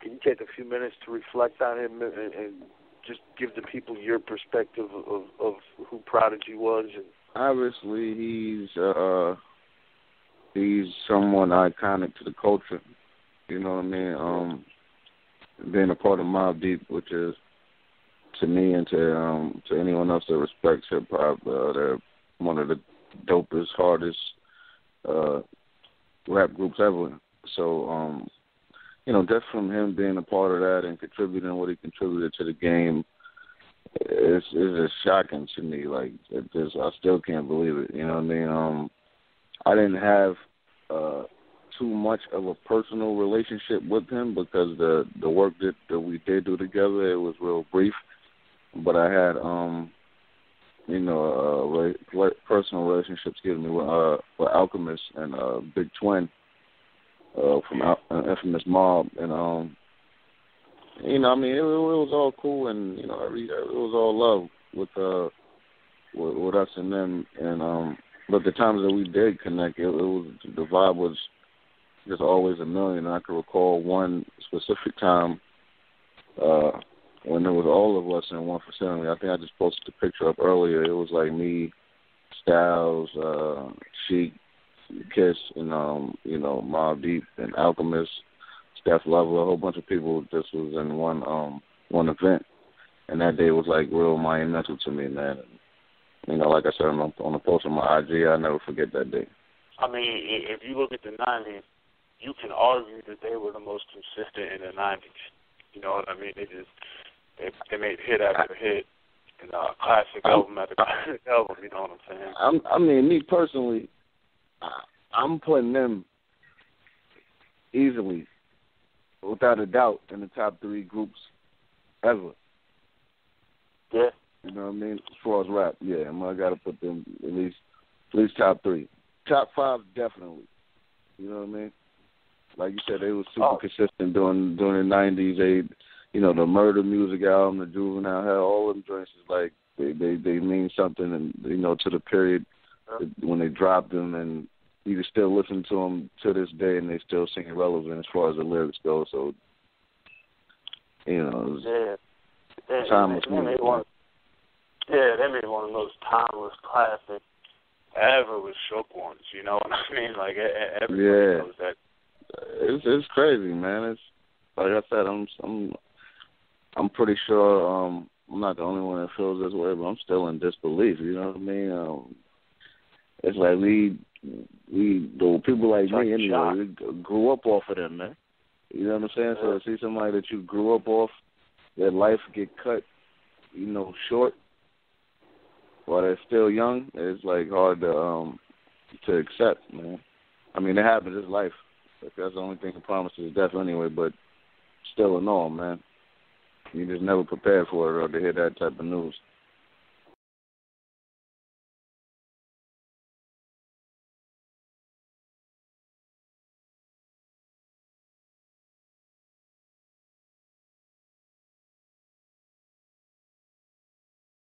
Can you take a few minutes to reflect on him and just give the people your perspective of who Prodigy was? And obviously, he's someone iconic to the culture. You know what I mean? Being a part of Mobb Deep, which is to me and to anyone else that respects hip hop, they're one of the dopest, hardest rap groups ever. So, just from him being a part of that and contributing what he contributed to the game, it's just shocking to me. Like, I still can't believe it. You know what I mean? I didn't have too much of a personal relationship with him because the work that we did do together, it was real brief. But I had, personal relationship, with Alchemist and Big Twin from infamous Mobb, and it was all cool, and it was all love with us and them, and but the times that we did connect, it was the vibe was just always a million. I can recall one specific time when there was all of us in one facility. I think I just posted the picture up earlier. It was like me, Styles, Sheik, Kiss, and Mobb Deep and Alchemist, Steph Lover, a whole bunch of people just was in one event. And that day was like real monumental to me, man. And, like I said on the post on my IG, I'll never forget that day. I mean, if you look at the 90s, you can argue that they were the most consistent in the 90s. You know what I mean? They made hit after hit and classic album after classic album. You know what I'm saying? Me personally, I'm putting them easily, without a doubt, in the top 3 groups ever. Yeah. You know what I mean? As far as rap, yeah, I got to put them at least top 3. Top 5, definitely. You know what I mean? Like you said, they were super consistent during the 90s. They, the Murder Music album, the Juvenile Hell, all of them joints is like, they mean something, and, to the period when they dropped them, and you can still listen to them to this day, and they still seem relevant as far as the lyrics go. So, timeless music. They made one of those timeless classics ever with Shook Ones. You know what I mean? Like everybody knows that. It's crazy, man. It's like I said, I'm pretty sure I'm not the only one that feels this way, but I'm still in disbelief. You know what I mean? It's like the people like me anyway, we grew up off of them, man. You know what I'm saying? So to see somebody that you grew up off, their life get cut, short, while they're still young, it's like hard to accept, man. I mean, it happens. It's life. That's the only thing that promises death anyway. But still, in all, man, you just never prepared for it or to hear that type of news.